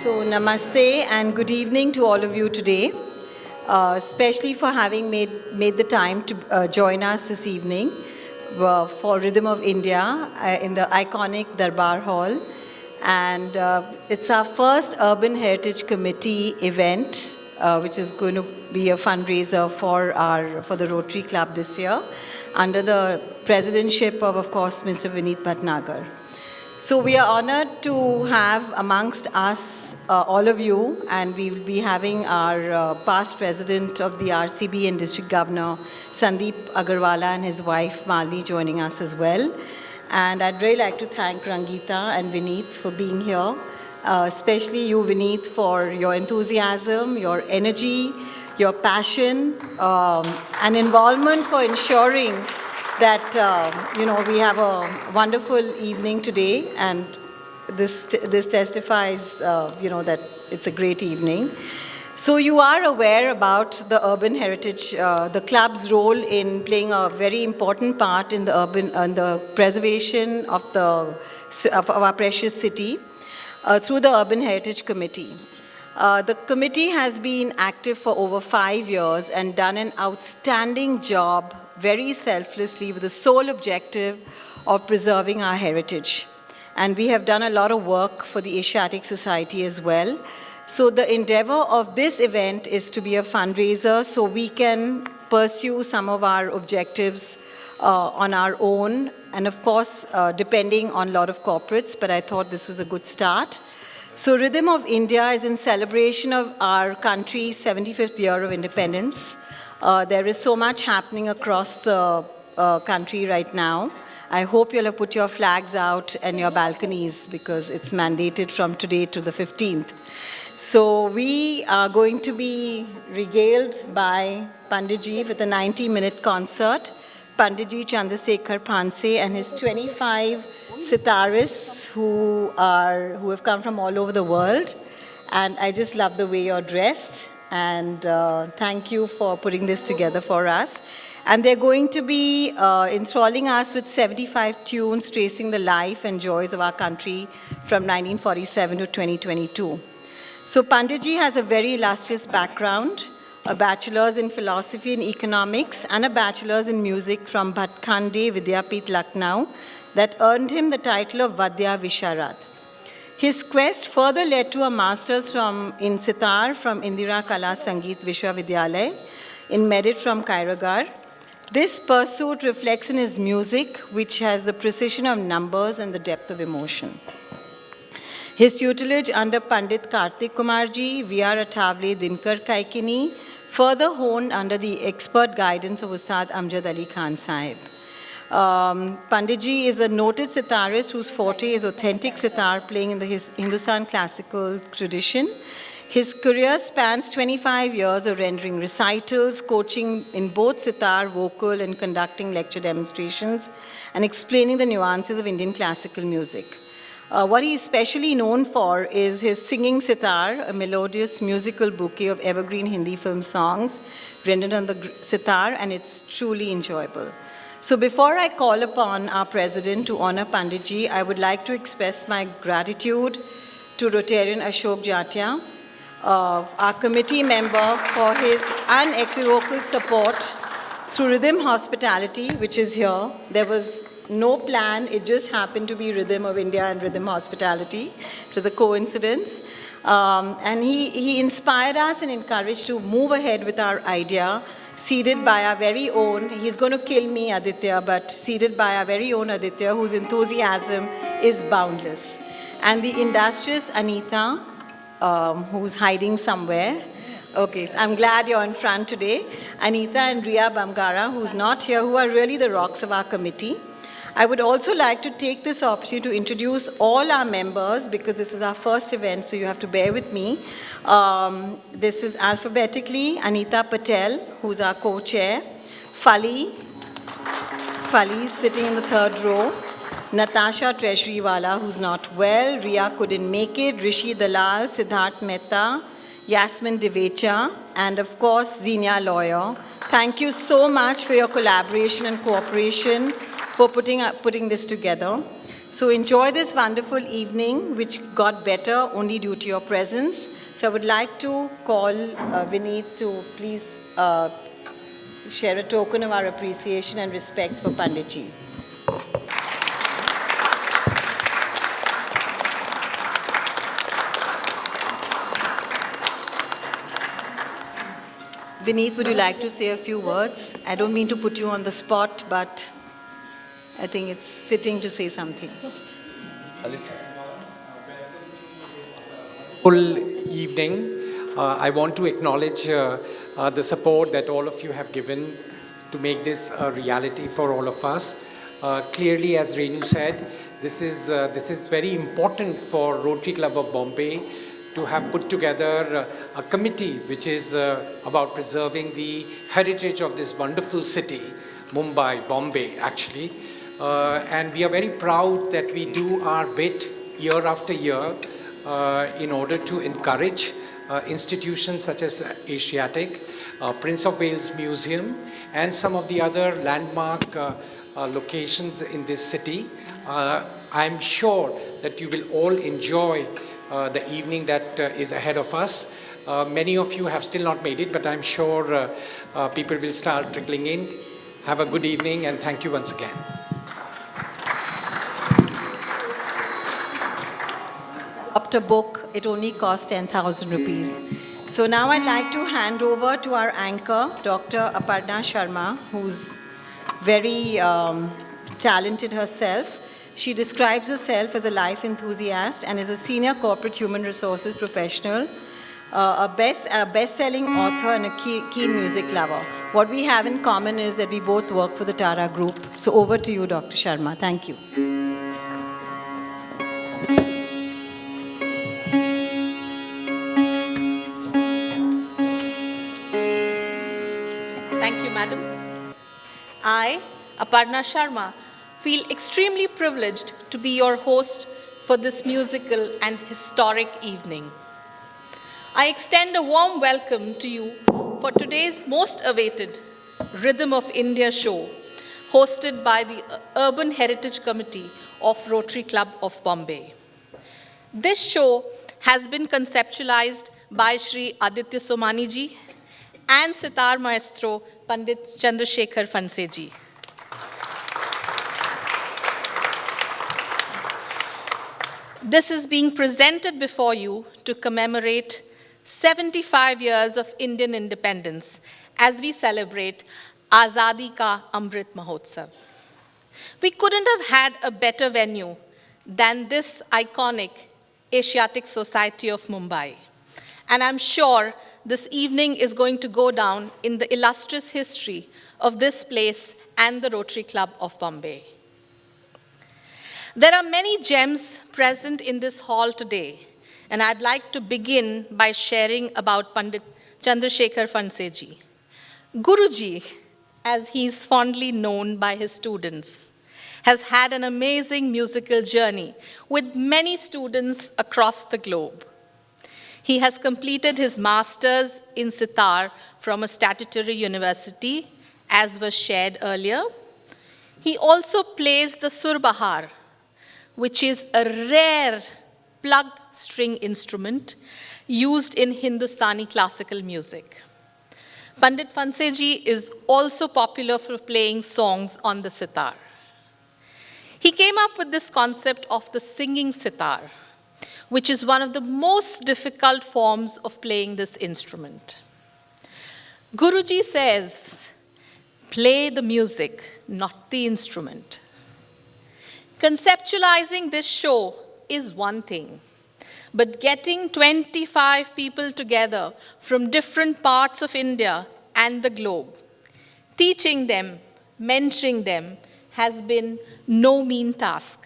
So namaste and good evening to all of you today, especially for having made the time to join us this evening for Rhythm of India in the iconic Durbar Hall. And it's our first Urban Heritage Committee event, which is going to be a fundraiser for the Rotary Club this year, under the presidentship of course, Mr. Vineet Bhatnagar. So we are honored to have amongst us all of you, and we will be having our past president of the RCB and district governor, Sandeep Agarwala, and his wife, Malini, joining us as well. And I'd really like to thank Rangita and Vineet for being here, especially you, Vineet, for your enthusiasm, your energy, your passion, and involvement for ensuring that, we have a wonderful evening today, and this testifies, that it's a great evening. So you are aware about the urban heritage, the club's role in playing a very important part in the preservation of our precious city through the Urban Heritage Committee. The committee has been active for over 5 years and done an outstanding job very selflessly with the sole objective of preserving our heritage. And we have done a lot of work for the Asiatic Society as well. So the endeavor of this event is to be a fundraiser so we can pursue some of our objectives on our own, and of course, depending on a lot of corporates, but I thought this was a good start. So Rhythm of India is in celebration of our country's 75th year of independence. There is so much happening across the country right now. I hope you'll have put your flags out and your balconies because it's mandated from today to the 15th. So we are going to be regaled by Panditji with a 90-minute concert. Pandit Chandrasekhar Phanse and his 25 Sitarists who have come from all over the world. And I just love the way you're dressed. And thank you for putting this together for us. And they're going to be enthralling us with 75 tunes tracing the life and joys of our country from 1947 to 2022. So Panditji has a very illustrious background, a bachelor's in philosophy and economics and a bachelor's in music from Bhatkhande Vidyapith, Lucknow, that earned him the title of Vadya Visharad. His quest further led to a master's in Sitar from Indira Kala Sangeet Vishwavidyalaya, in merit from Kailagar. This pursuit reflects in his music, which has the precision of numbers and the depth of emotion. His tutelage under Pandit Kartik Kumarji, V.R. Athavale, Dinkar Kaikini, further honed under the expert guidance of Ustad Amjad Ali Khan Sahib. Panditji is a noted sitarist whose forte is authentic sitar playing in the Hindustan classical tradition. His career spans 25 years of rendering recitals, coaching in both sitar, vocal, and conducting lecture demonstrations, and explaining the nuances of Indian classical music. What he is especially known for is his singing sitar, a melodious musical bouquet of evergreen Hindi film songs rendered on the sitar, and it's truly enjoyable. So before I call upon our president to honor Panditji, I would like to express my gratitude to Rotarian Ashok Jatia, our committee member, for his unequivocal support through Rhythm Hospitality, which is here. There was no plan, it just happened to be Rhythm of India and Rhythm Hospitality. It was a coincidence. And he inspired us and encouraged to move ahead with our idea, seeded by our very own, he's going to kill me, Aditya, but seeded by our very own Aditya, whose enthusiasm is boundless. And the industrious Anita, who's hiding somewhere. Okay, I'm glad you're in front today. Anita and Ria Bamgara, who's not here, who are really the rocks of our committee. I would also like to take this opportunity to introduce all our members, because this is our first event, so you have to bear with me. This is alphabetically Anita Patel, who's our co-chair. Fali is sitting in the third row. Natasha Treasurywala, who's not well. Ria couldn't make it. Rishi Dalal, Siddharth Mehta, Yasmin Devecha, and of course, Zinia Lawyer. Thank you so much for your collaboration and cooperation for putting this together. So enjoy this wonderful evening, which got better only due to your presence. So I would like to call Vineet to please share a token of our appreciation and respect for Panditji. Vineet, would you like to say a few words? I don't mean to put you on the spot, but I think it's fitting to say something. Just a little. Full evening. I want to acknowledge the support that all of you have given to make this a reality for all of us. Clearly, as Renu said, this is very important for Rotary Club of Bombay to have put together a committee which is about preserving the heritage of this wonderful city, Mumbai, Bombay actually. And we are very proud that we do our bit year after year in order to encourage institutions such as Asiatic, Prince of Wales Museum, and some of the other landmark locations in this city. I'm sure that you will all enjoy the evening that is ahead of us. Many of you have still not made it, but I'm sure people will start trickling in. Have a good evening, and thank you once again. Up a book, it only cost 10,000 rupees. So now I'd like to hand over to our anchor, Dr. Aparna Sharma, who's very talented herself. She describes herself as a life enthusiast and is a senior corporate human resources professional, a best-selling author and a keen music lover. What we have in common is that we both work for the Tara Group. So over to you, Dr. Sharma. Thank you. Thank you, madam. I, Aparna Sharma, feel extremely privileged to be your host for this musical and historic evening. I extend a warm welcome to you for today's most awaited Rhythm of India show, hosted by the Urban Heritage Committee of Rotary Club of Bombay. This show has been conceptualized by Shri Aditya Somani ji and Sitar maestro Pandit Chandrasekhar Phanse ji. This is being presented before you to commemorate 75 years of Indian independence as we celebrate Azadi Ka Amrit Mahotsav. We couldn't have had a better venue than this iconic Asiatic Society of Mumbai. And I'm sure this evening is going to go down in the illustrious history of this place and the Rotary Club of Bombay. There are many gems present in this hall today, and I'd like to begin by sharing about Pandit Chandrasekhar Phanse ji. Guruji, as he's fondly known by his students, has had an amazing musical journey with many students across the globe. He has completed his master's in Sitar from a statutory university, as was shared earlier. He also plays the surbahar, which is a rare plugged string instrument used in Hindustani classical music. Pandit Phanse ji is also popular for playing songs on the sitar. He came up with this concept of the singing sitar, which is one of the most difficult forms of playing this instrument. Guruji says, play the music, not the instrument. Conceptualizing this show is one thing, but getting 25 people together from different parts of India and the globe, teaching them, mentoring them, has been no mean task.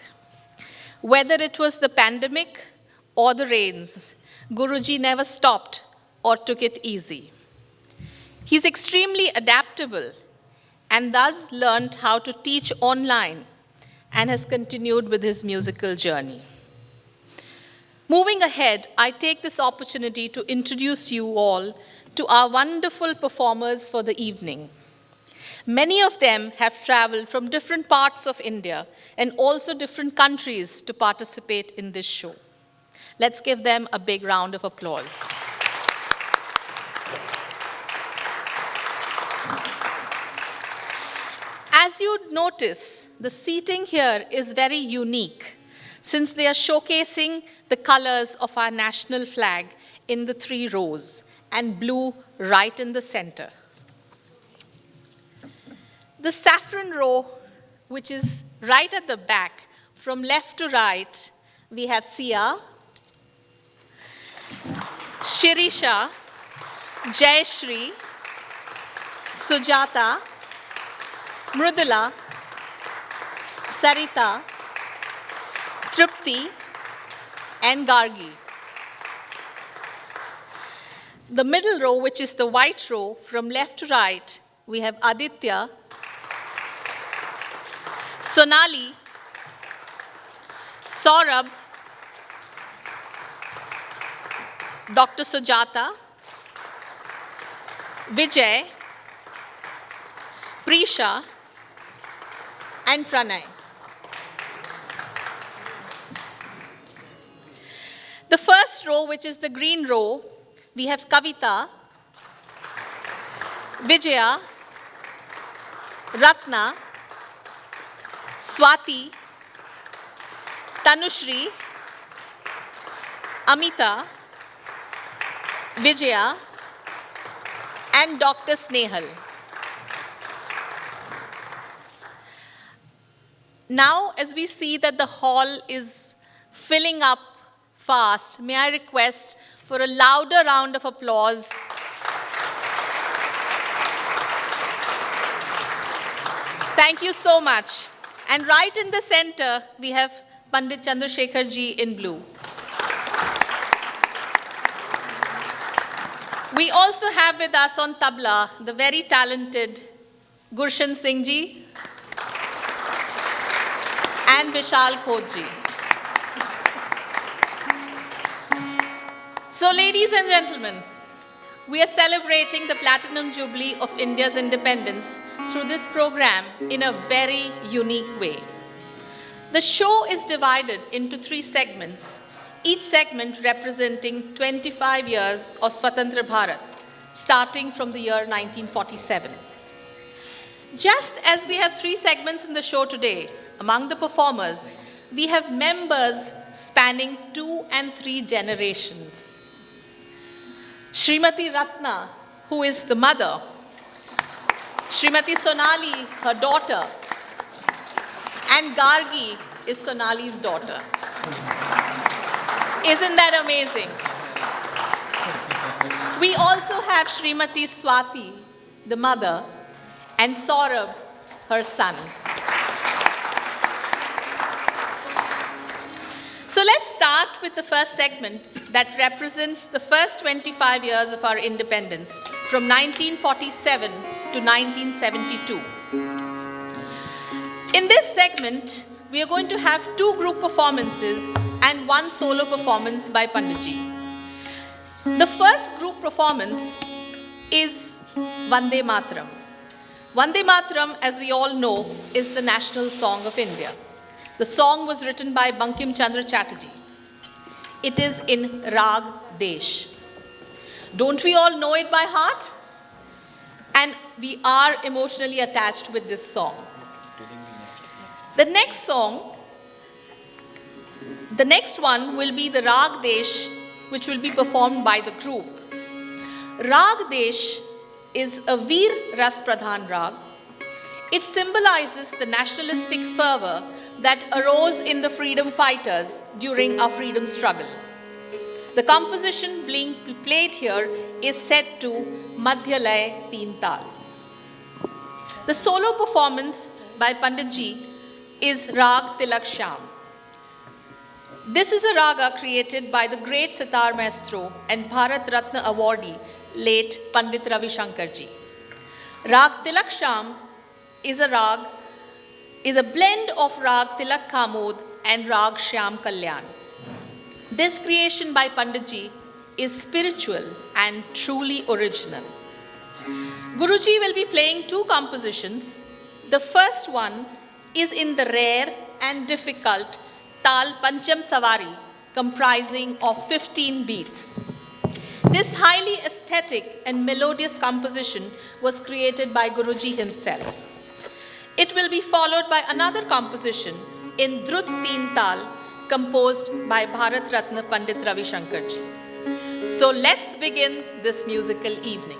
Whether it was the pandemic or the rains, Guruji never stopped or took it easy. He's extremely adaptable and thus learned how to teach online and has continued with his musical journey. Moving ahead, I take this opportunity to introduce you all to our wonderful performers for the evening. Many of them have traveled from different parts of India and also different countries to participate in this show. Let's give them a big round of applause. As you'd notice, the seating here is very unique since they are showcasing the colors of our national flag in the 3 rows and blue right in the center. The saffron row, which is right at the back, from left to right, we have Sia, Shirisha, Jayashri, Sujata, Mrudula, Sarita, Tripti, and Gargi. The middle row, which is the white row, from left to right, we have Aditya, Sonali, Saurabh, Dr. Sujata, Vijay, Prisha, and Pranay. The first row, which is the green row, we have Kavita, Vijaya, Ratna, Swati, Tanushri, Amita, Vijaya, and Dr. Snehal. Now, as we see that the hall is filling up fast, may I request for a louder round of applause. Thank you so much. And right in the center, we have Pandit Chandrasekhar ji in blue. We also have with us on tabla the very talented Gurshan Singh ji and Vishal Khot ji. So, ladies and gentlemen, we are celebrating the Platinum Jubilee of India's independence through this program in a very unique way. The show is divided into 3 segments, each segment representing 25 years of Swatantra Bharat, starting from the year 1947. Just as we have 3 segments in the show today, among the performers, we have members spanning 2 and 3 generations. Srimati Ratna, who is the mother, Srimati Sonali, her daughter, and Gargi is Sonali's daughter. Isn't that amazing? We also have Srimati Swati, the mother, and Saurabh, her son. So let's start with the first segment that represents the first 25 years of our independence from 1947 to 1972. In this segment, we are going to have 2 group performances and 1 solo performance by Panditji. The first group performance is Vande Mataram. Vande Mataram, as we all know, is the national song of India. The song was written by Bankim Chandra Chatterjee. It is in Rag Desh. Don't we all know it by heart? And we are emotionally attached with this song. The next one will be the Rag Desh, which will be performed by the group. Rag Desh is a Veer Ras Pradhan Rag. It symbolizes the nationalistic fervor that arose in the freedom fighters during our freedom struggle. The composition being played here is set to Madhya Lay Teen Tal. The solo performance by Panditji is Rag Tilak Sham. This is a raga created by the great Sitar maestro and Bharat Ratna awardee, late Pandit Ravi Shankarji. Rag Tilak Sham is a blend of Rag Tilak Kamod and Rag Shyam Kalyan. This creation by Panditji is spiritual and truly original. Guruji will be playing two compositions. The first one is in the rare and difficult Tal Pancham Savari, comprising of 15 beats. This highly aesthetic and melodious composition was created by Guruji himself. It will be followed by another composition in Drut Teen Tal, composed by Bharat Ratna Pandit Ravi Shankarji. So let's begin this musical evening.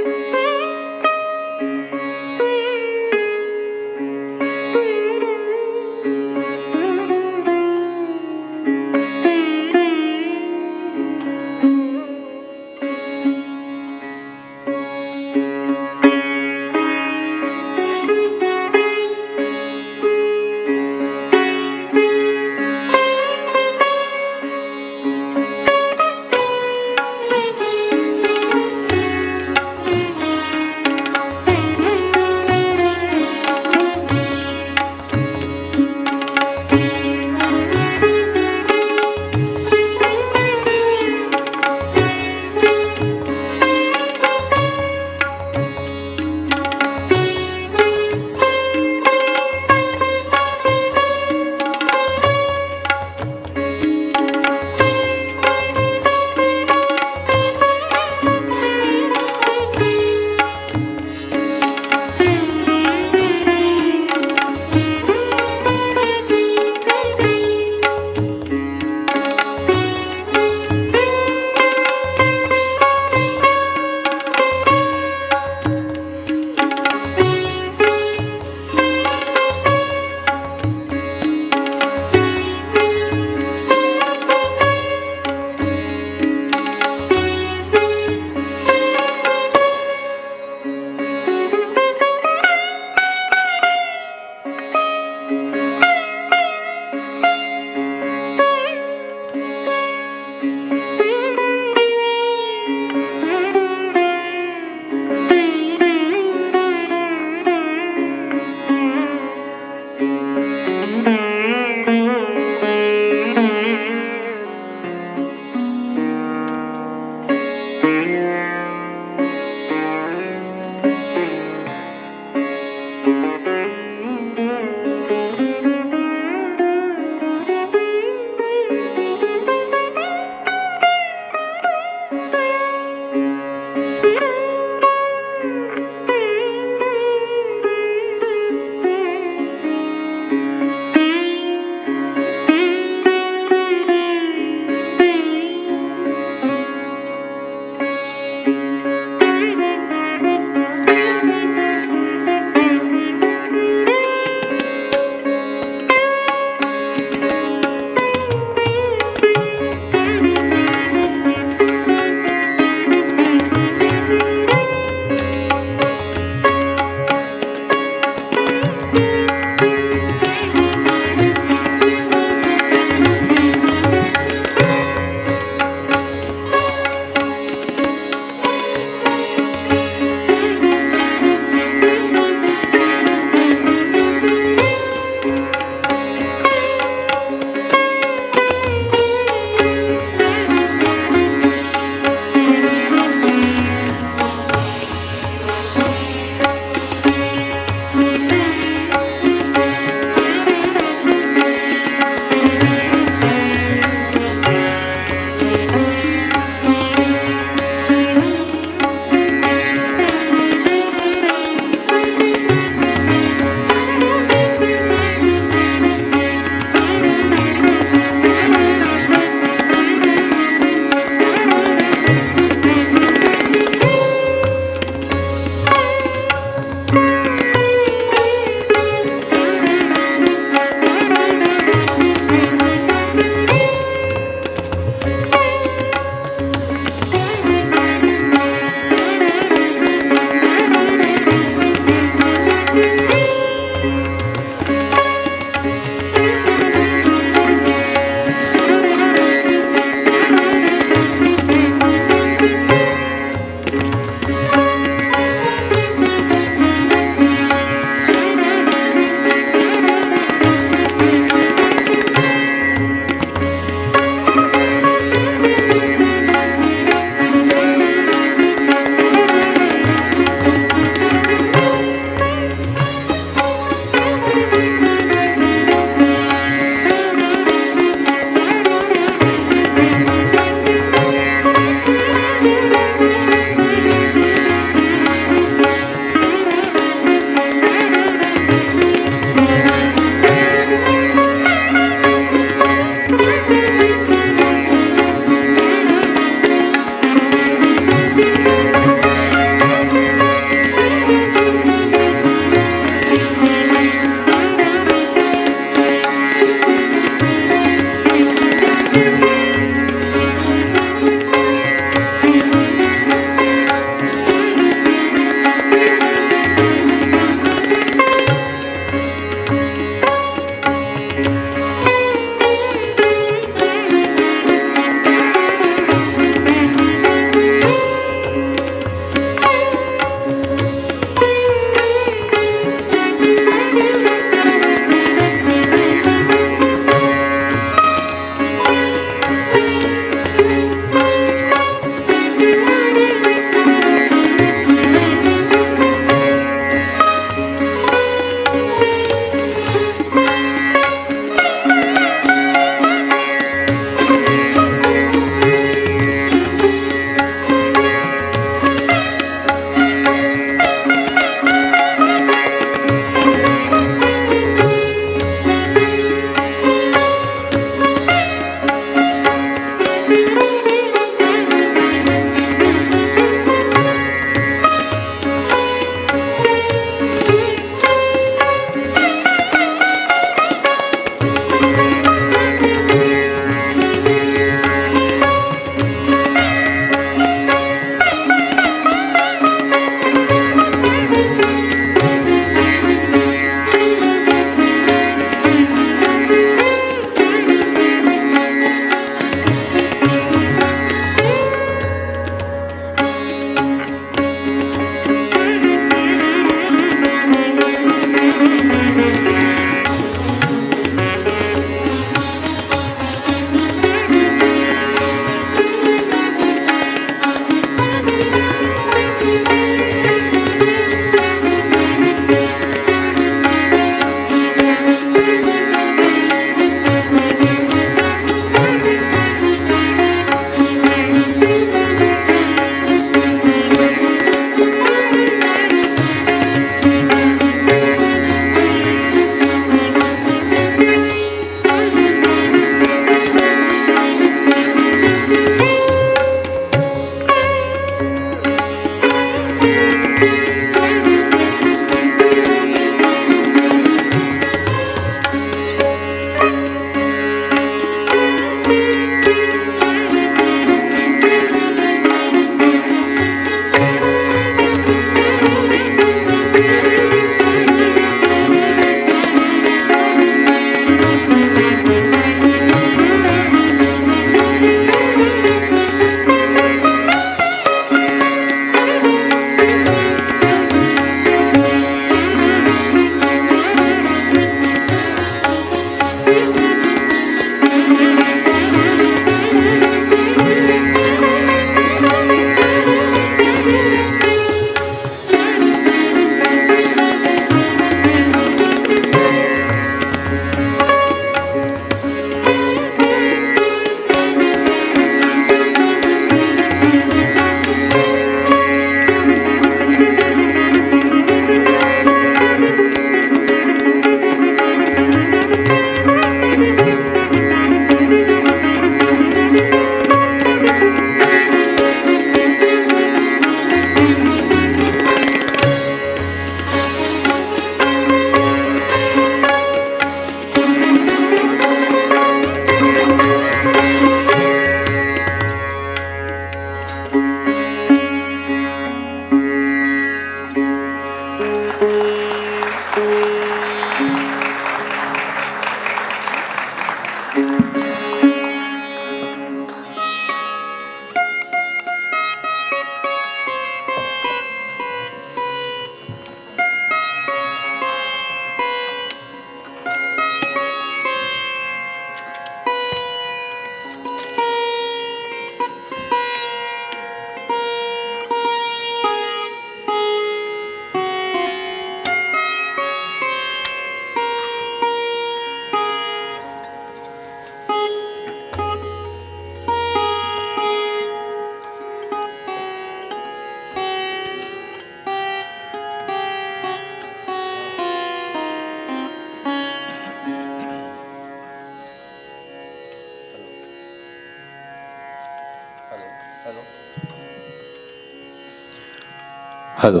Hello,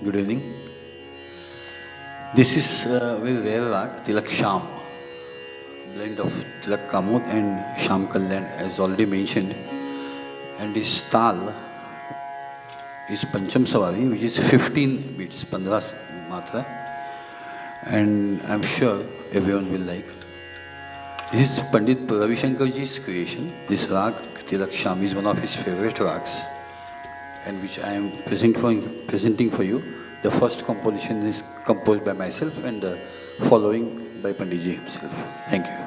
good evening. This is a very rare rag, Tilak Sham, blend of Tilak Kamod and Sham Kalyan as already mentioned. And this tal is Pancham Savari, which is 15 beats, 15 matra. And I'm sure everyone will like it. This is Pandit Ravi Shankarji's creation. This rag, Tilak Sham, is one of his favorite rags, and which I am presenting for you. The first composition is composed by myself and the following by Panditji himself. Thank you.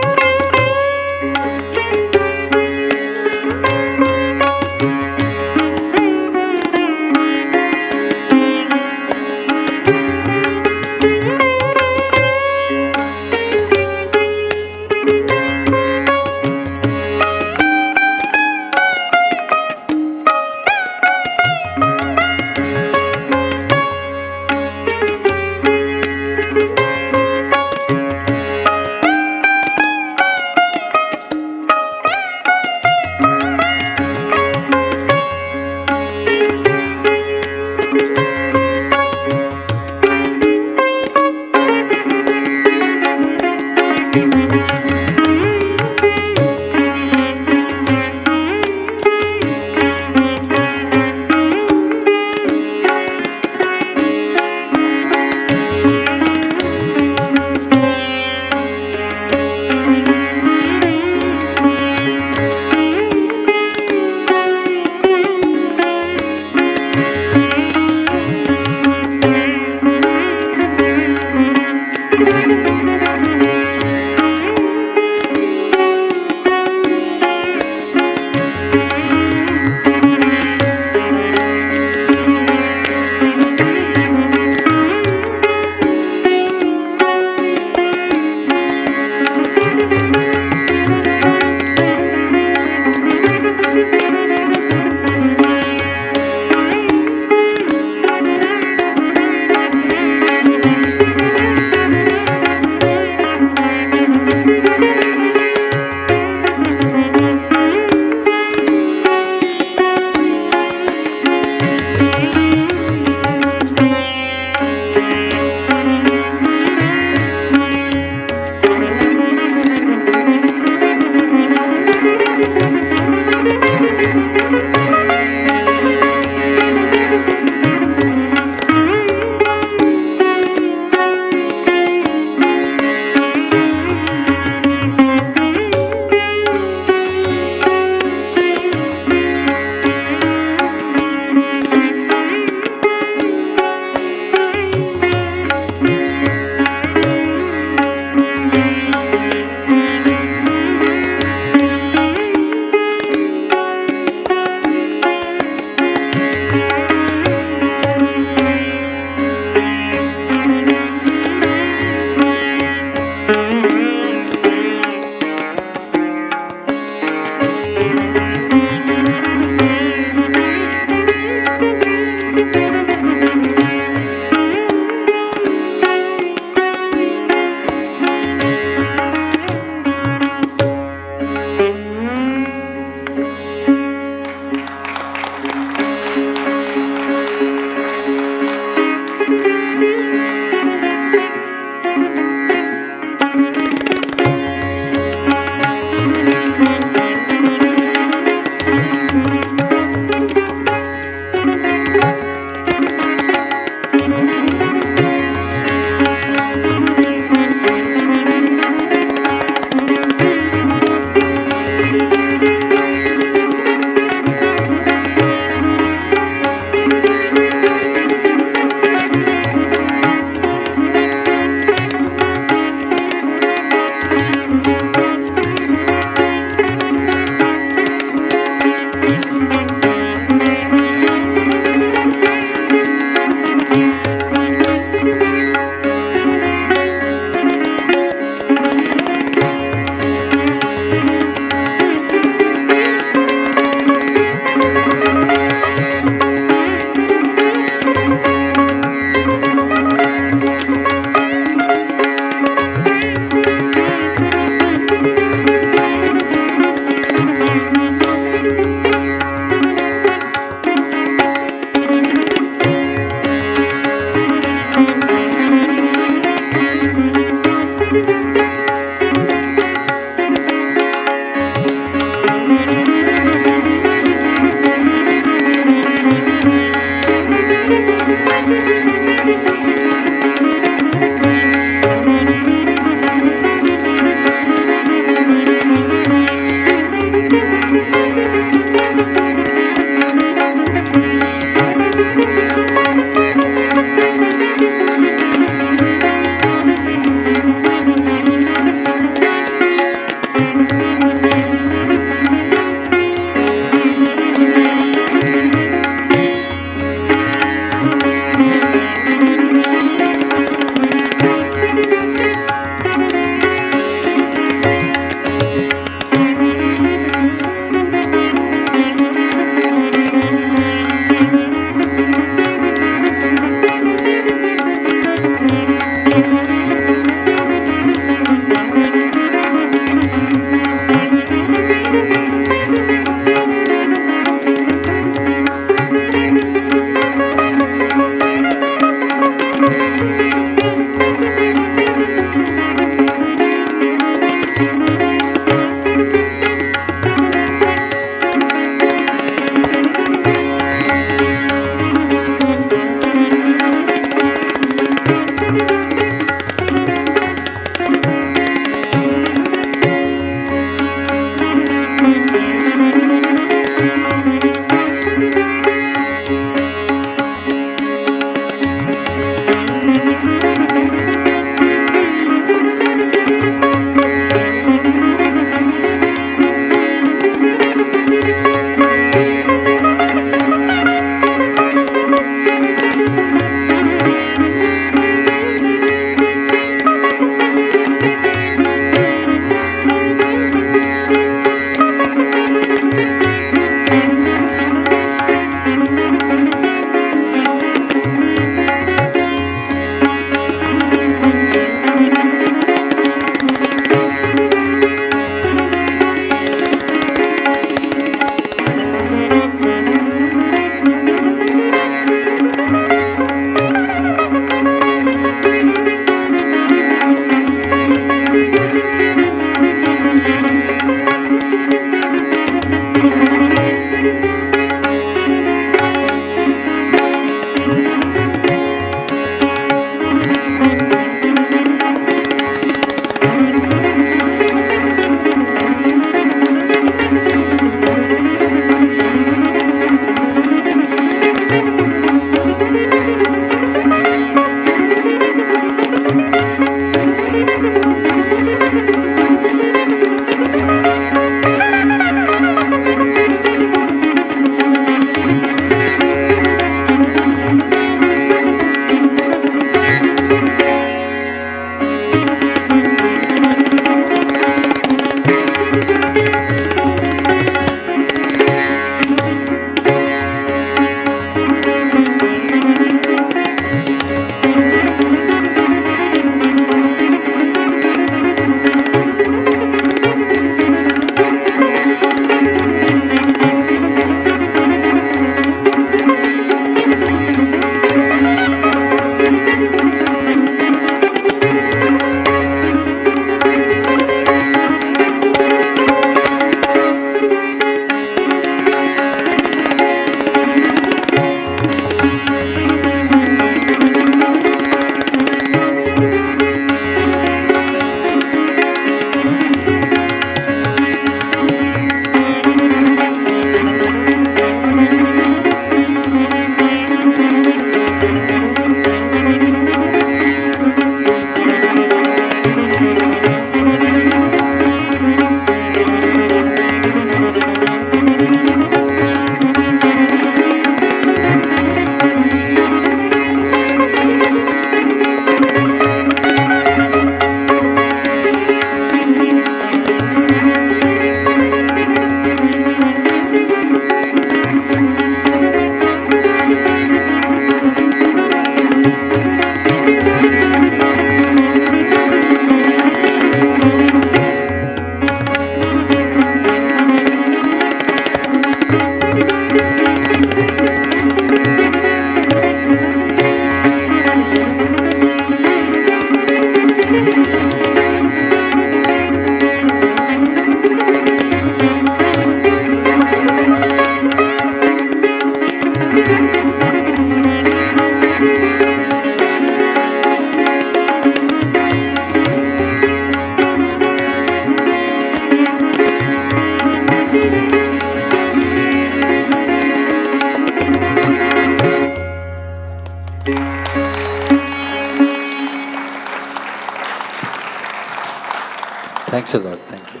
Thanks a lot. Thank you.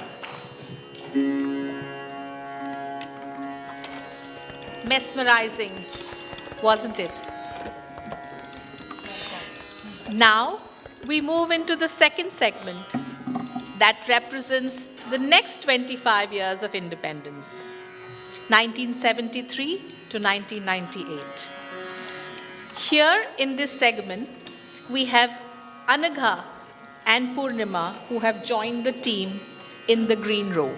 Mesmerizing, wasn't it? Now, we move into the second segment that represents the next 25 years of independence, 1973 to 1998. Here in this segment, we have Anagha and Purnima who have joined the team in the green row.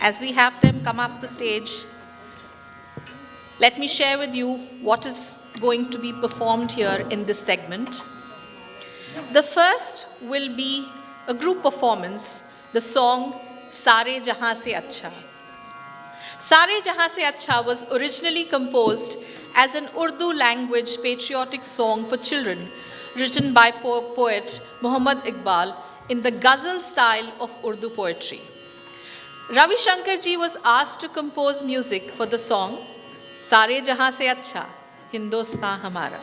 As we have them come up the stage, let me share with you what is going to be performed here in this segment. The first will be a group performance, the song Sare Jahan Se Acha. Sare Jahan Se Acha was originally composed as an Urdu language patriotic song for children written by poet Muhammad Iqbal in the ghazal style of Urdu poetry. Ravi Shankar ji was asked to compose music for the song Sare Jahan Se Acha, Hindustan Hamara.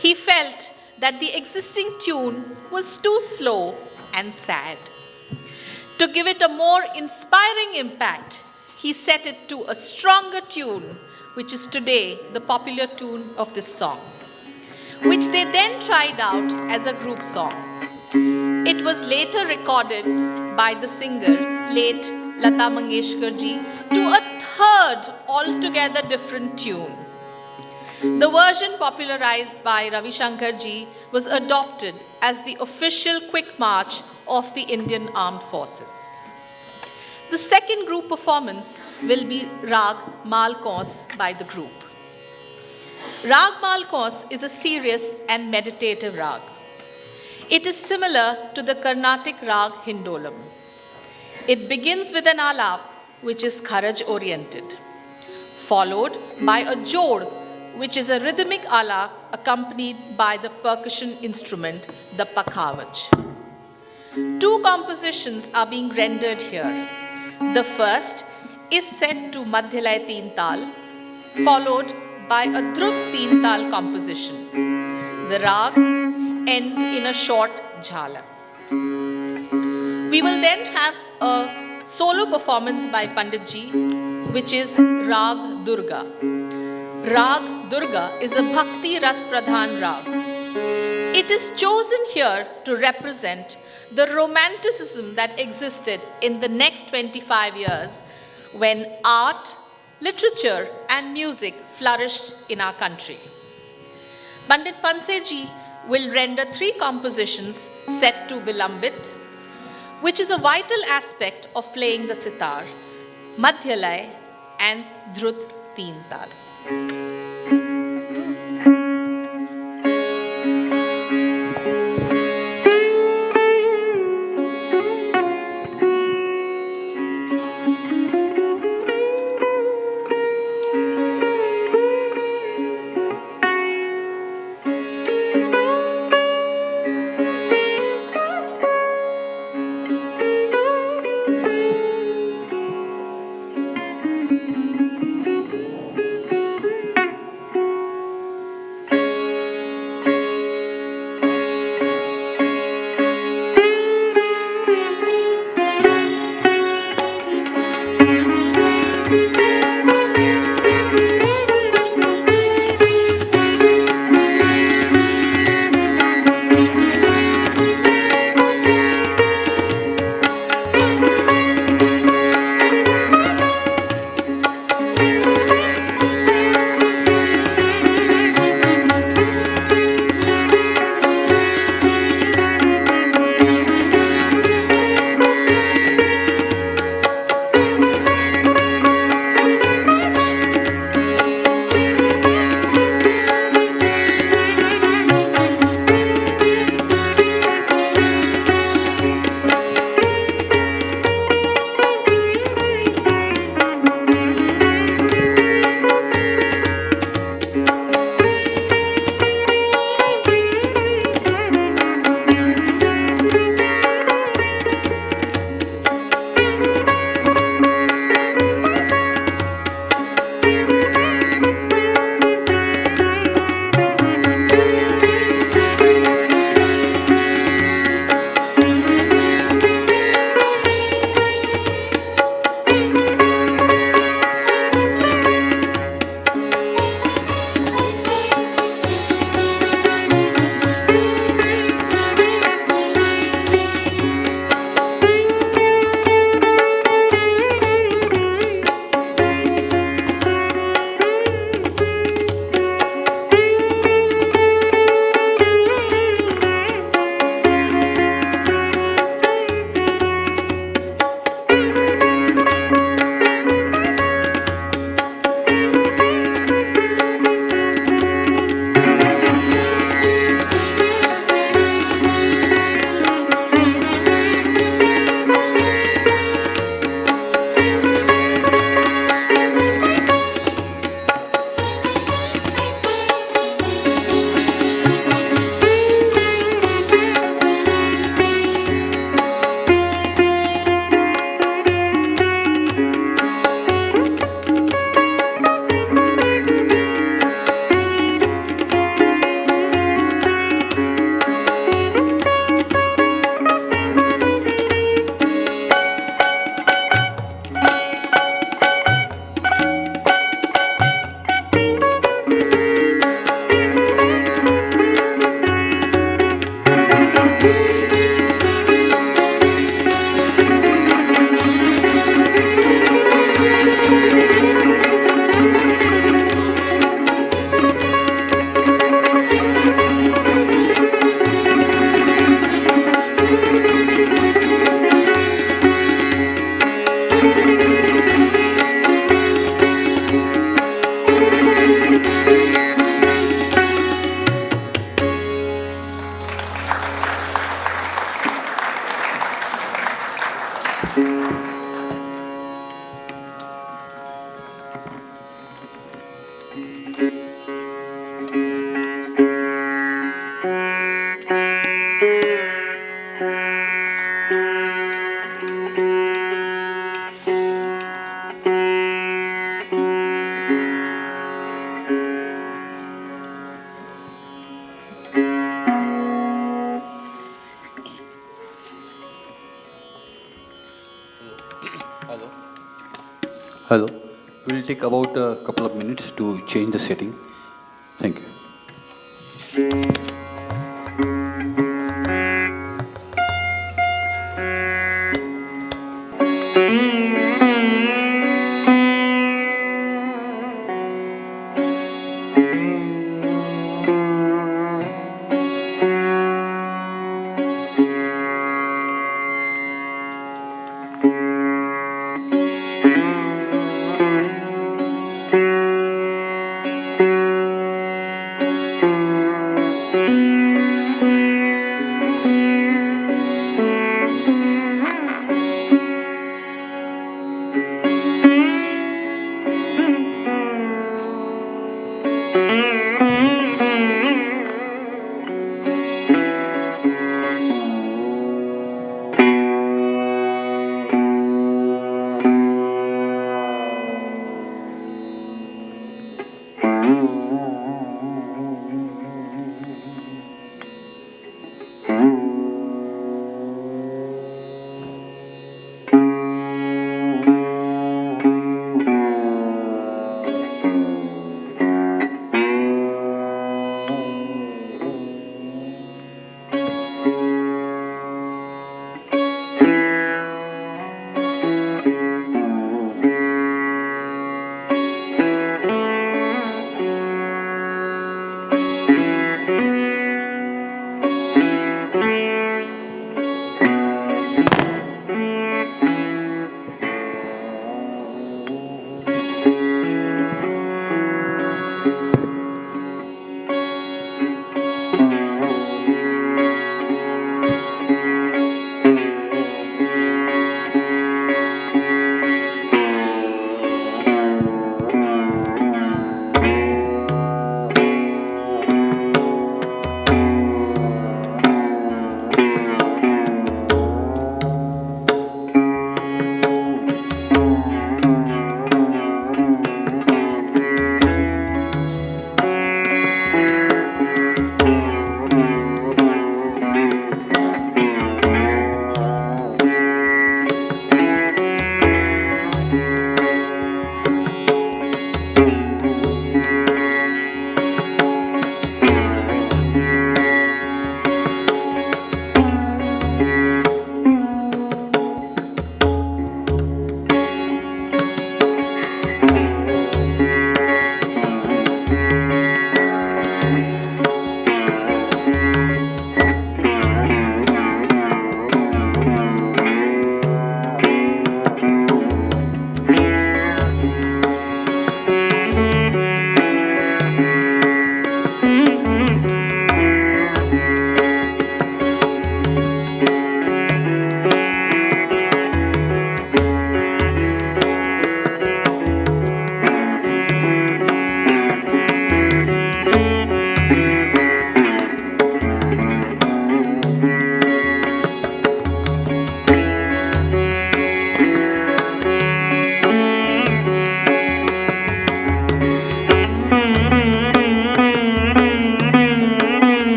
He felt that the existing tune was too slow and sad. To give it a more inspiring impact, he set it to a stronger tune, which is today the popular tune of this song, which they then tried out as a group song. It was later recorded by the singer, late Lata Mangeshkar ji, to a third altogether different tune. The version popularized by Ravi Shankar ji was adopted as the official quick march of the Indian Armed Forces. The second group performance will be Rag Malkons by the group. Rag Malkons is a serious and meditative rag. It is similar to the Carnatic rag Hindolam. It begins with an alap, which is kharaj oriented, followed by a jod, which is a rhythmic alap accompanied by the percussion instrument, the pakhavaj. Two compositions are being rendered here. The first is set to Madhyalay Teen Tal, followed by a Drut Teen Tal composition. The rag ends in a short jhala. We will then have a solo performance by Panditji, which is Rag Durga. Rag Durga is a Bhakti Ras Pradhan rag. It is chosen here to represent the romanticism that existed in the next 25 years when art, literature and music flourished in our country. Pandit Phanse ji will render three compositions set to Vilambit, which is a vital aspect of playing the sitar, Madhyalay and Drut Teen Tal. Hello. We'll take about a couple of minutes to change the setting. Thank you.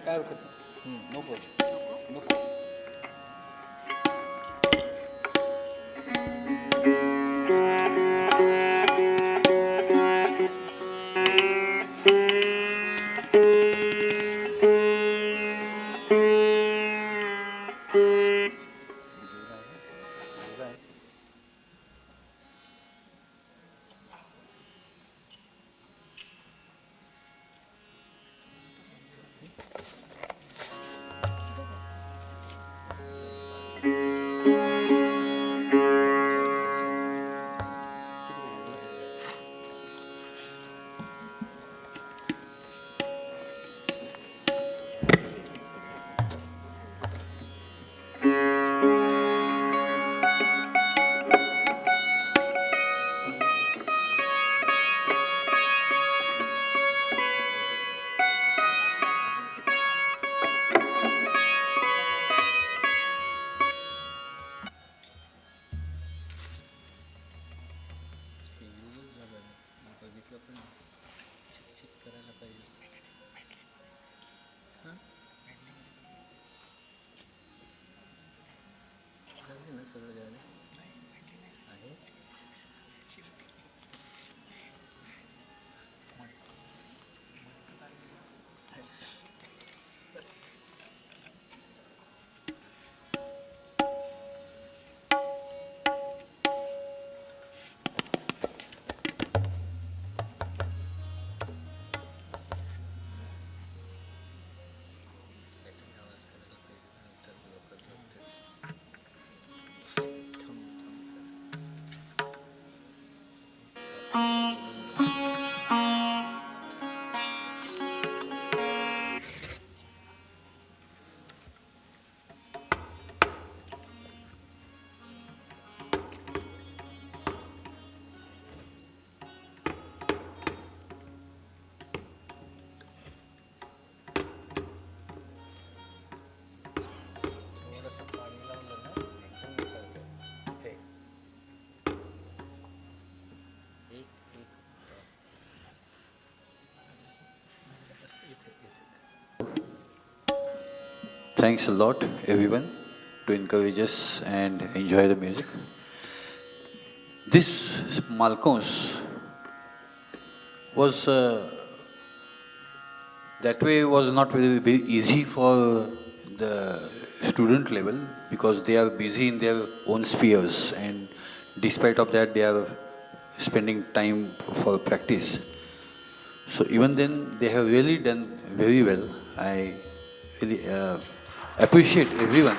काय हरकत नाही. No problem. No problem. Thanks a lot, everyone, to encourage us and enjoy the music. This Malkons was that way was not very easy for the student level because they are busy in their own spheres, and despite of that they are spending time for practice. So even then they have really done very well. I really appreciate everyone.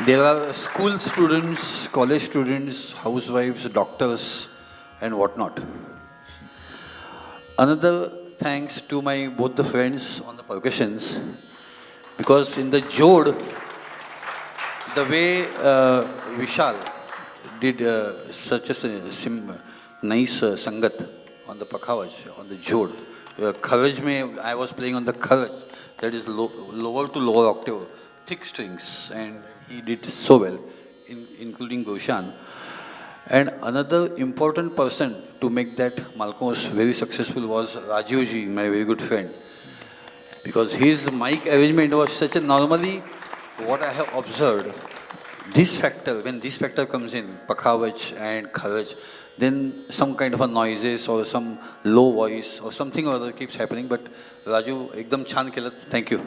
There are school students, college students, housewives, doctors, and whatnot. Another thanks to my both the friends on the percussions, because in the Jod, the way Vishal did such a nice sangat on the pakhavaj, on the Jod. Kharaj mein, I was playing on the kharaj, that is lower to lower octave, thick strings, and he did so well, including Goshan. And another important person to make that Malkons very successful was Rajivji, my very good friend. Because his mic arrangement was such a normally, what I have observed, this factor, when this factor comes in, Pakhavaj and Kharaj, then some kind of a noises or some low voice or something or other keeps happening. But Raju, ekdam chan kela, thank you.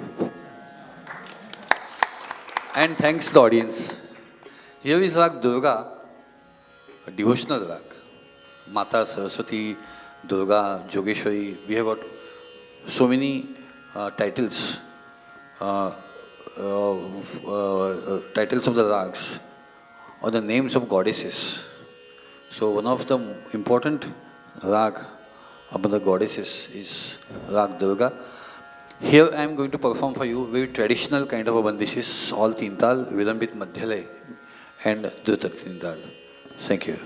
And thanks the audience. Here is Rag Durga, a devotional rag. Mata, Saraswati, Durga, Jogeshwari. We have got so many titles, titles of the rags, or the names of goddesses. So one of the important rag about the goddesses is Rag Durga. Here I am going to perform for you very traditional kind of a bandishes, all Tintal, Vilambit Madhyalay, and Drutak Tintal. Thank you.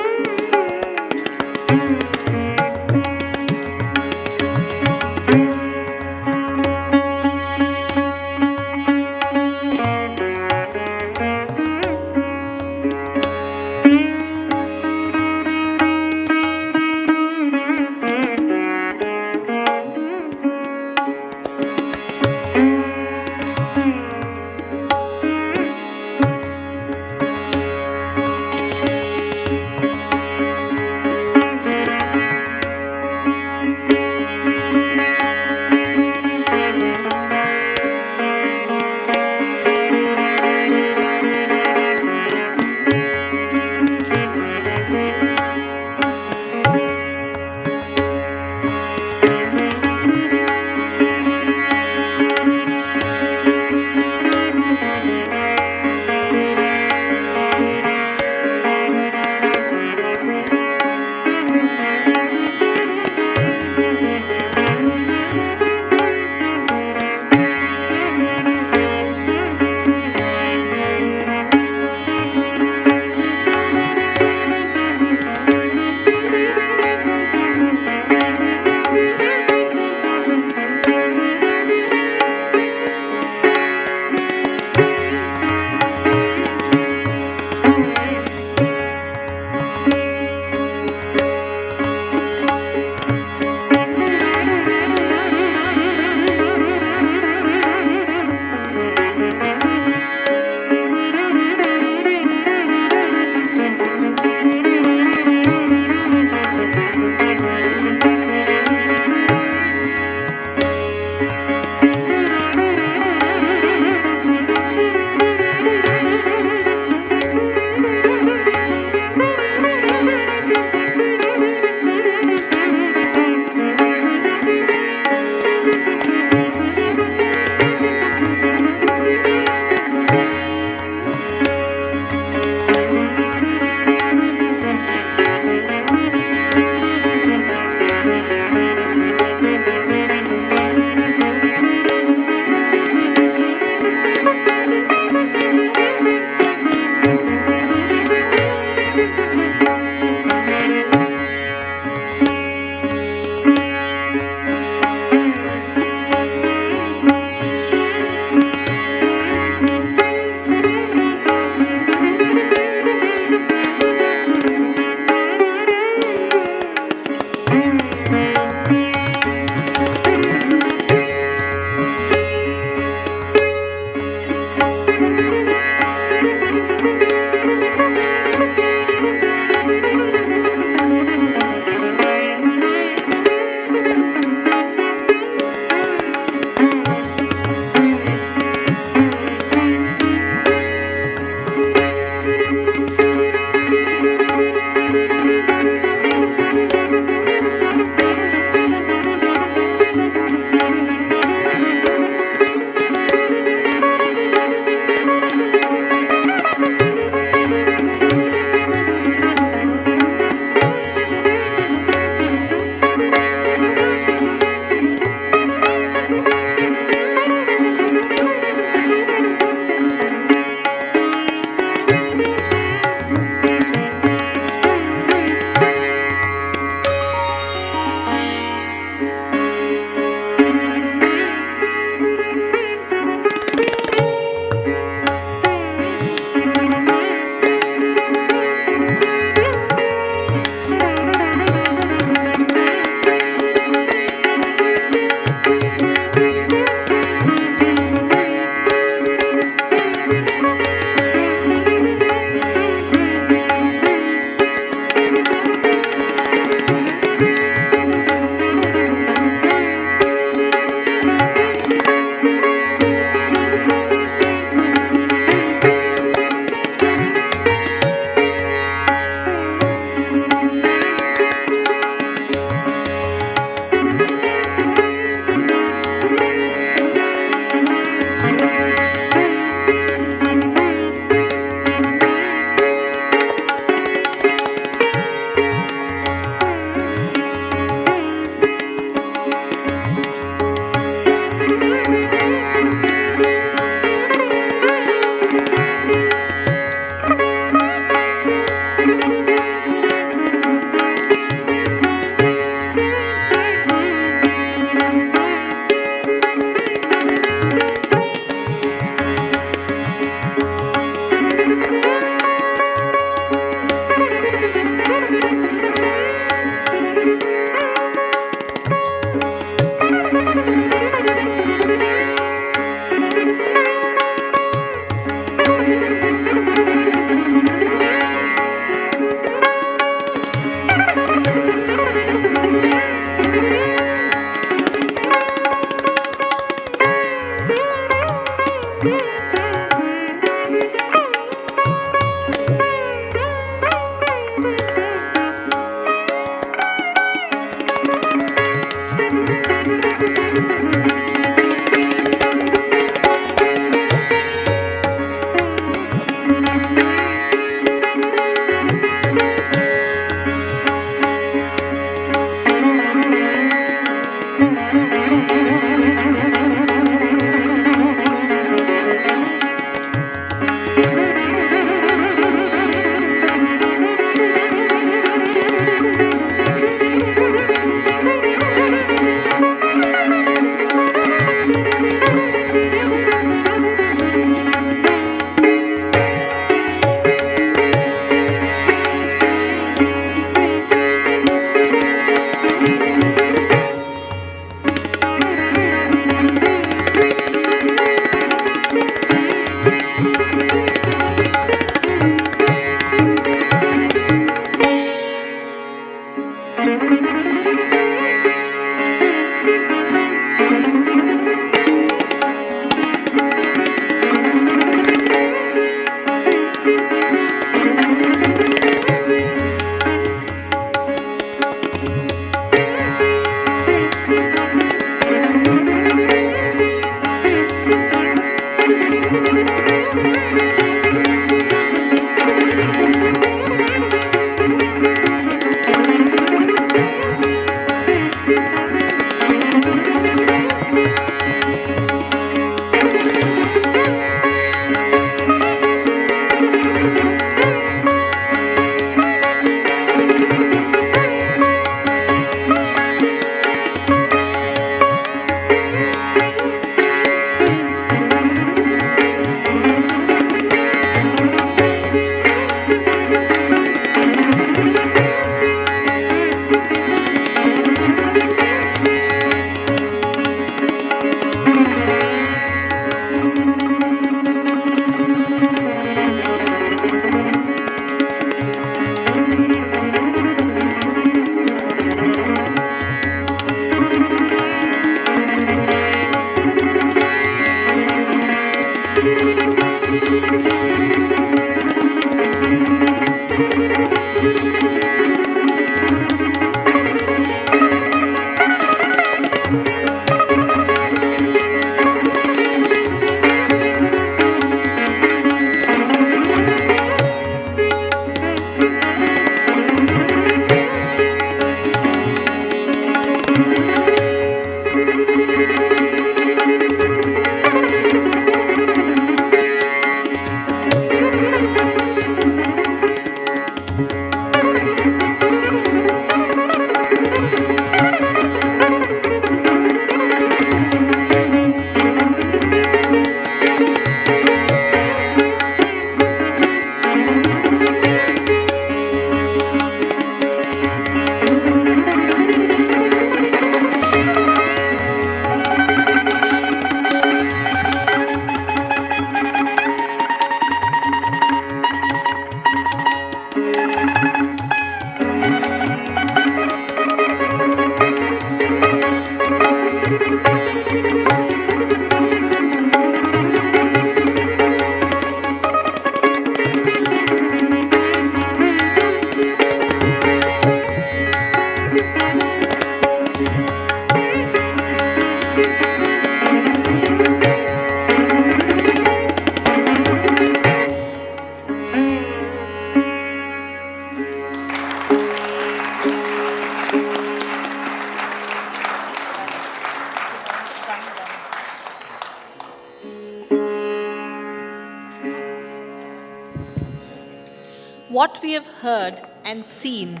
What we have heard and seen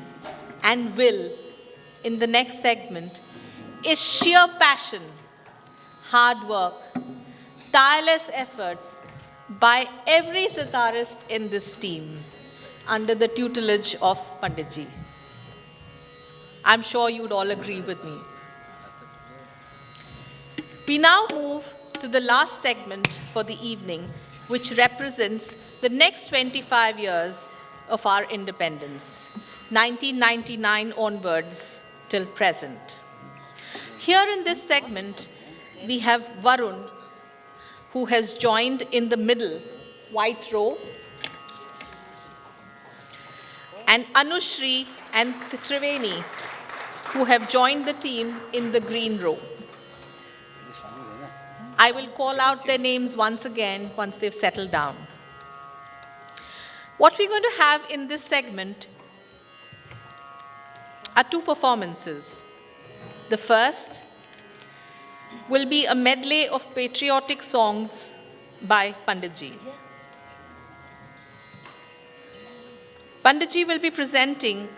and will in the next segment is sheer passion, hard work, tireless efforts by every Sitarist in this team under the tutelage of Panditji. I'm sure you'd all agree with me. We now move to the last segment for the evening, which represents the next 25 years of our independence, 1999 onwards till present. Here in this segment, we have Varun, who has joined in the middle, white row, and Anushri and Triveni, who have joined the team in the green row. I will call out their names once again once they've settled down. What we're going to have in this segment are two performances. The first will be a medley of patriotic songs by Panditji. Panditji will be presenting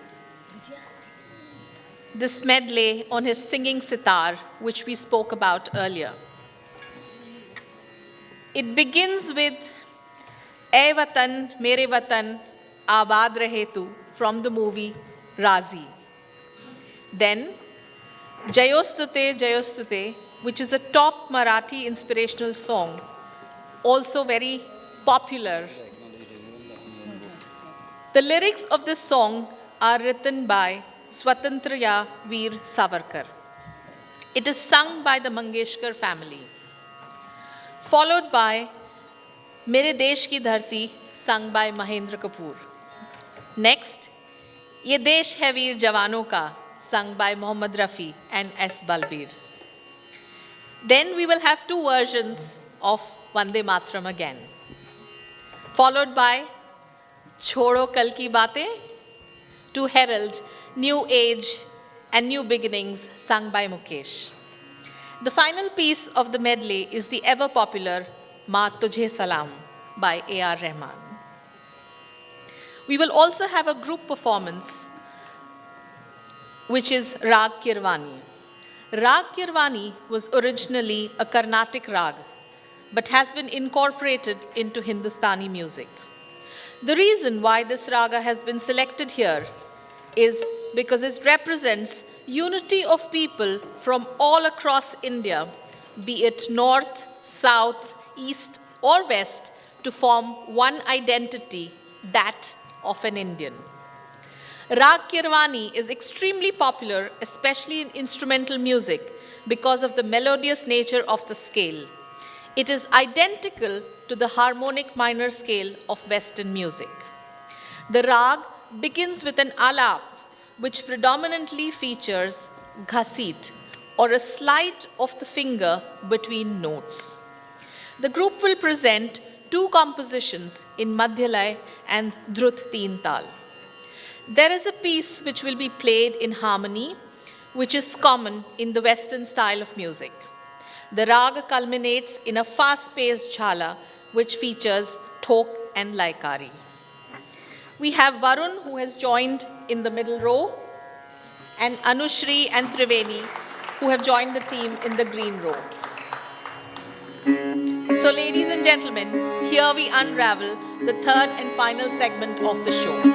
this medley on his singing sitar, which we spoke about earlier. It begins with "Ae Watan, Mere Watan, Aabad Rahe Tu" from the movie Razi. Then Jayostute, Jayostute, which is a top Marathi inspirational song, also very popular. The lyrics of this song are written by Swatantrya Veer Savarkar. It is sung by the Mangeshkar family. Followed by Mere Desh Ki Dharti, sung by Mahendra Kapoor. Next, Ye Desh Hai Veer Jawano Ka, sung by Mohammad Rafi and S. Balbir. Then we will have two versions of Vande Mataram again. Followed by Chodo Kal Ki Baatein, to herald new age and new beginnings, sung by Mukesh. The final piece of the medley is the ever-popular "Ma Tujhe Salam" by A.R. Rahman. We will also have a group performance, which is Rag Kirwani. Rag Kirwani was originally a Carnatic rag, but has been incorporated into Hindustani music. The reason why this raga has been selected here is because it represents unity of people from all across India, be it north, south, east, or west, to form one identity, that of an Indian. Rag Kirwani is extremely popular, especially in instrumental music, because of the melodious nature of the scale. It is identical to the harmonic minor scale of Western music. The rag begins with an alap, which predominantly features ghasit, or a slide of the finger between notes. The group will present two compositions in Madhyalay and Drut Teen Tal. There is a piece which will be played in harmony, which is common in the Western style of music. The raga culminates in a fast-paced jhala, which features thok and laikari. We have Varun, who has joined in the middle row, and Anushri and Triveni, who have joined the team in the green row. So, ladies and gentlemen, here we unravel the third and final segment of the show.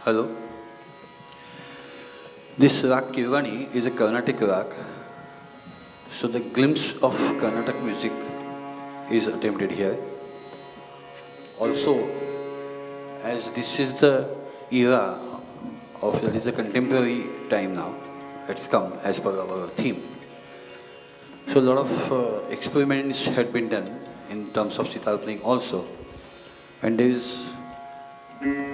Hello. This rag Kirvani is a Carnatic rag. So the glimpse of Carnatic music is attempted here. Also, as this is the era of, that is a contemporary time now, it's come as per our theme. So a lot of experiments had been done in terms of sitar playing also. And there is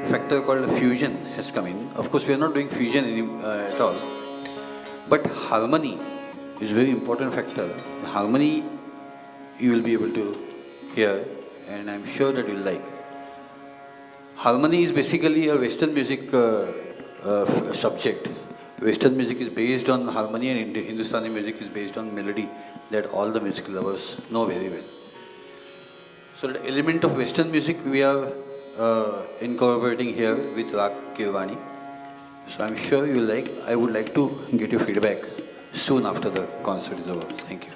factor called fusion has come in. Of course, we are not doing fusion at all. But harmony is a very important factor. Harmony you will be able to hear, and I'm sure that you'll like. Harmony is basically a Western music subject. Western music is based on harmony and Hindustani music is based on melody that all the music lovers know very well. So the element of Western music we are incorporating here with Rag Kirvani. So I'm sure you like. I would like to get your feedback soon after the concert is over. Thank you.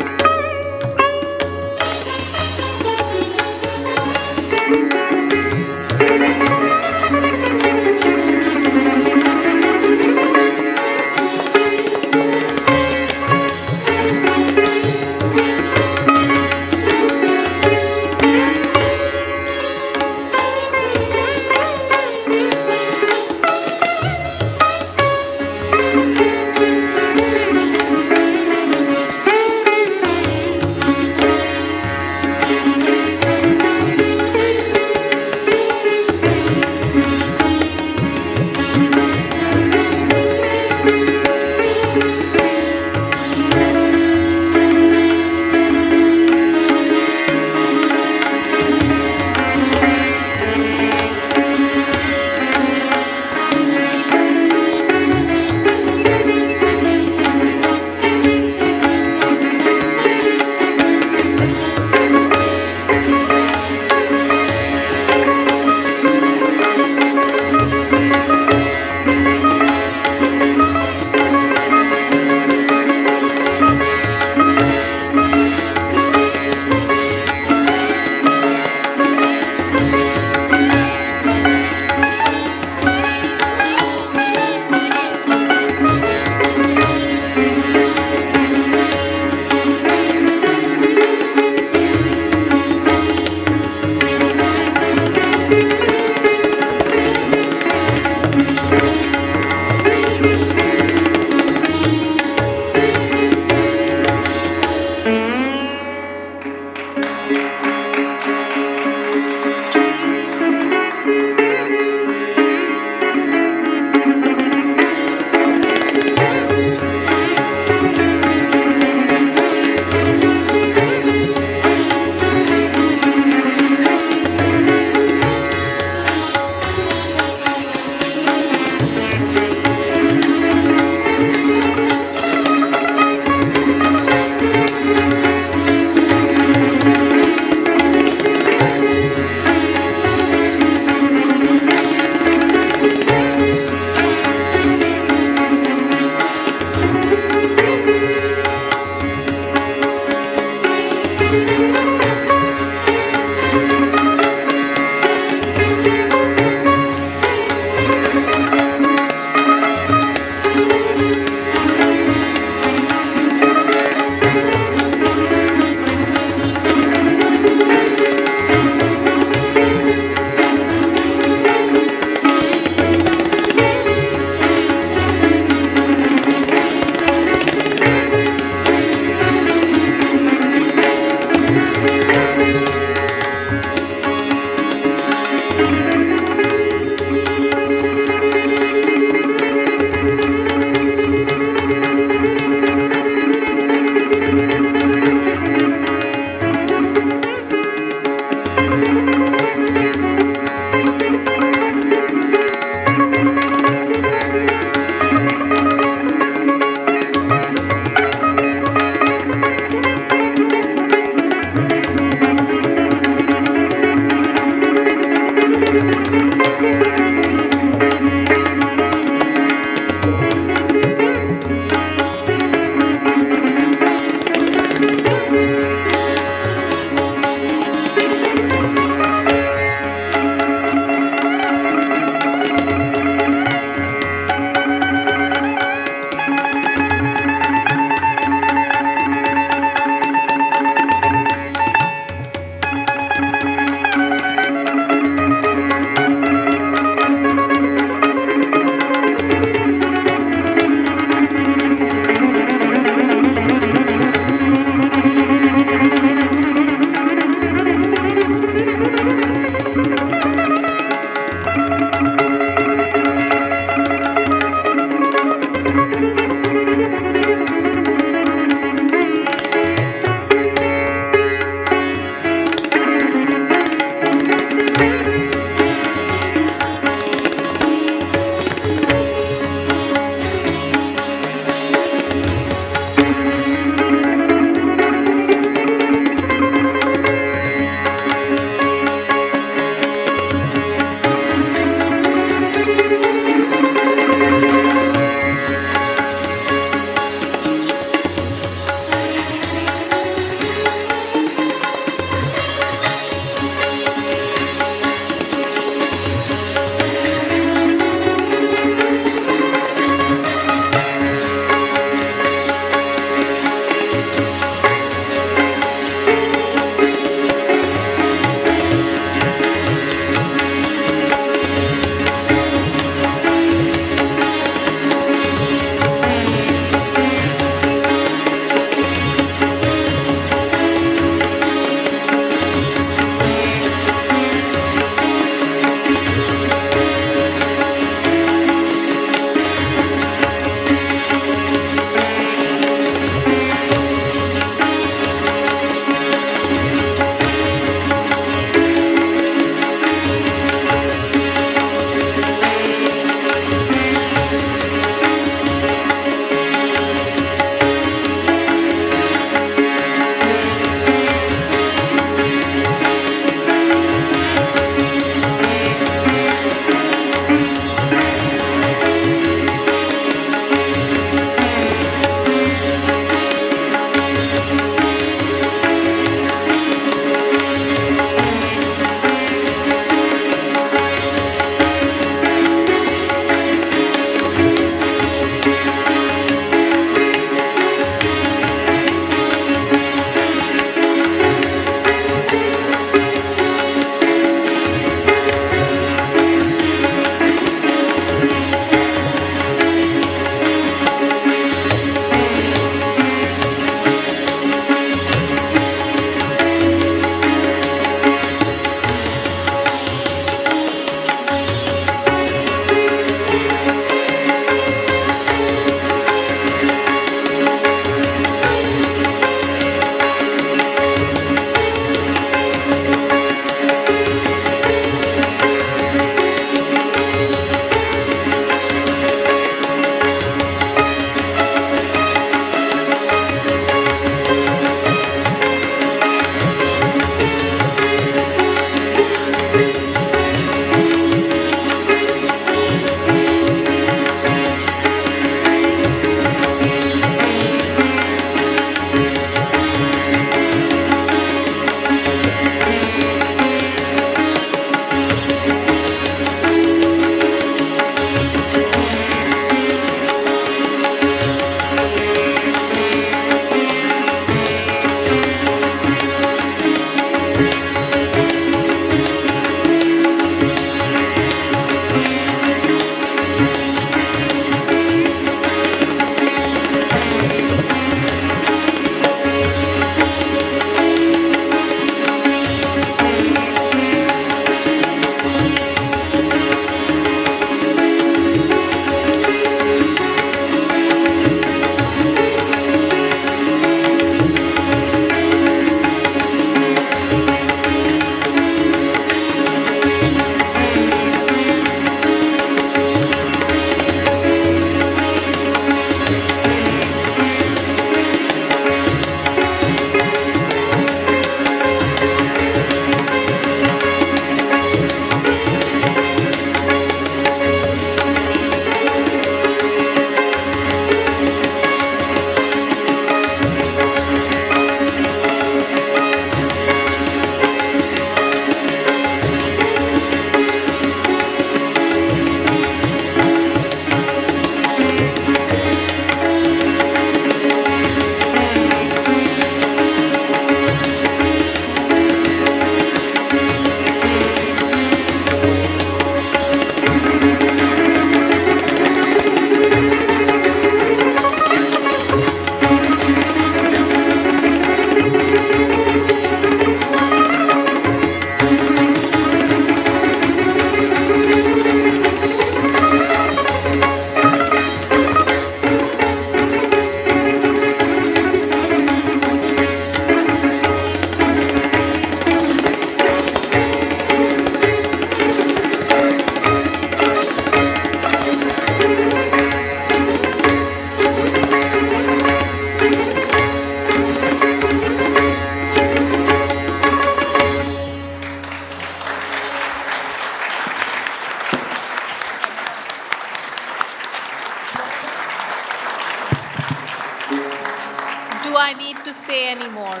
I need to say any more.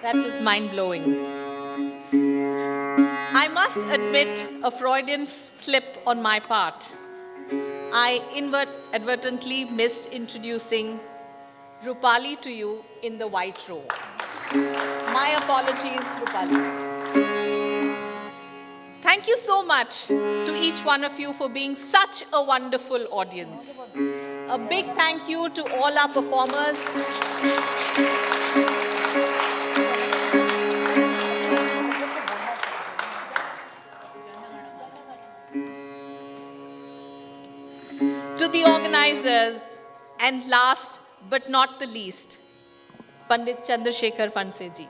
That was mind-blowing. I must admit a Freudian slip on my part. I inadvertently missed introducing Rupali to you in the white row. My apologies, Rupali. Thank you so much to each one of you for being such a wonderful audience. A big thank you to all our performers. To the organizers, and last but not the least, Pandit Chandrasekhar Phanse ji.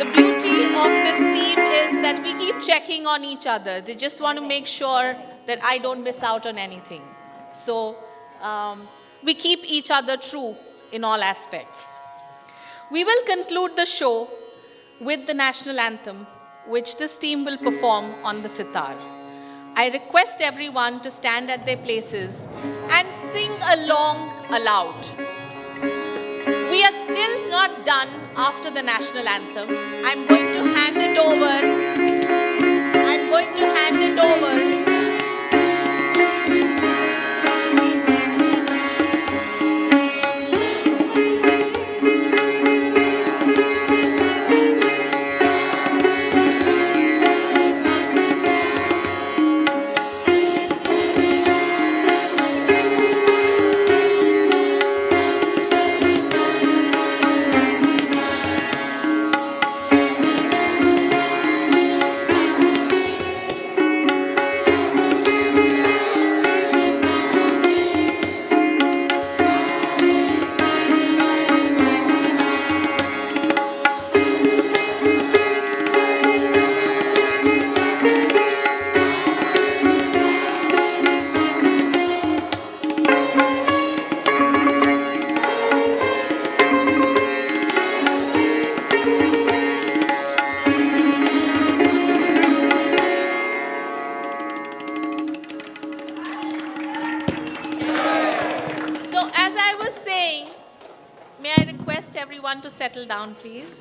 The beauty of this team is that we keep checking on each other. They just want to make sure that I don't miss out on anything. So we keep each other true in all aspects. We will conclude the show with the national anthem, which this team will perform on the sitar. I request everyone to stand at their places and sing along aloud. We are still not done after the national anthem. I'm going to hand it over. Everyone to settle down, please.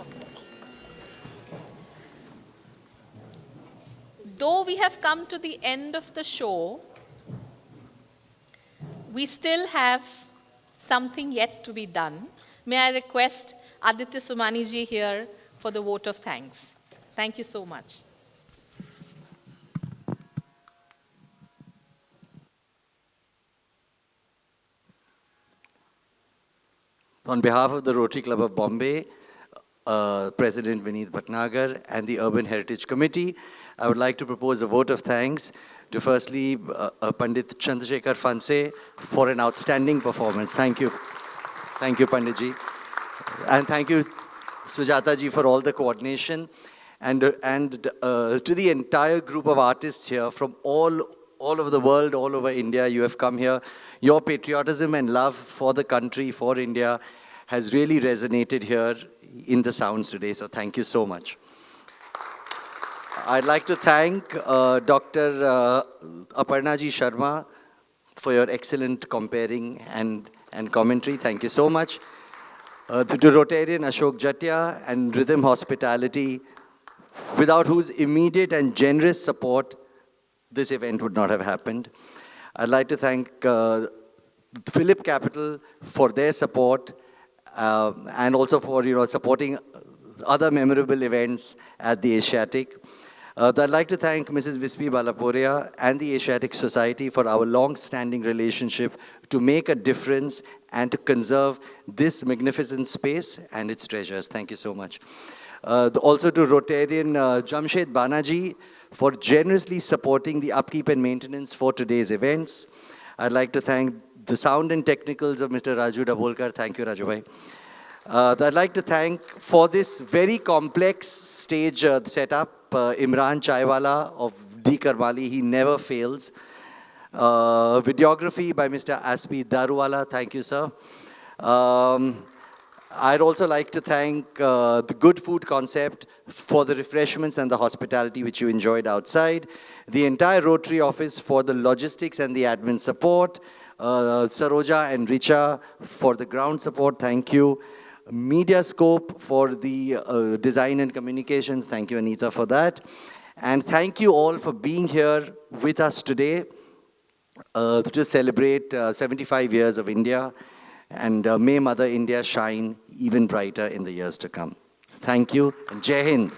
Though we have come to the end of the show, we still have something yet to be done. May I request Aditya Somani ji here for the vote of thanks. Thank you so much. On behalf of the Rotary Club of Bombay, President Vineet Bhatnagar and the Urban Heritage Committee, I would like to propose a vote of thanks to firstly Pandit Chandrasekhar Phanse for an outstanding performance. Thank you. Thank you, Panditji. And thank you, Sujata ji, for all the coordination. And to the entire group of artists here from all over the world, all over India, you have come here. Your patriotism and love for the country, for India, has really resonated here in the sounds today. So thank you so much. I'd like to thank Dr. Aparna ji Sharma for your excellent comparing and commentary. Thank you so much. To Rotarian Ashok Jatia and Rhythm Hospitality, without whose immediate and generous support, this event would not have happened. I'd like to thank Philip Capital for their support and also for supporting other memorable events at the Asiatic. I'd like to thank Mrs. Vispi Balapuria and the Asiatic Society for our long-standing relationship to make a difference and to conserve this magnificent space and its treasures. Thank you so much. Also to Rotarian Jamshed Banaji for generously supporting the upkeep and maintenance for today's events. I'd like to thank the sound and technicals of Mr. Raju Dabolkar. Thank you, Raju bhai. I'd like to thank for this very complex stage setup, Imran Chaiwala of D. Karmali. He never fails. Videography by Mr. Aspi Daruwala. Thank you, sir. I'd also like to thank the Good Food Concept for the refreshments and the hospitality which you enjoyed outside, the entire Rotary office for the logistics and the admin support, Saroja and Richa for the ground support, thank you. Mediascope for the design and communications, thank you Anita for that. And thank you all for being here with us today to celebrate 75 years of India. And may Mother India shine even brighter in the years to come. Thank you, and Jai Hind.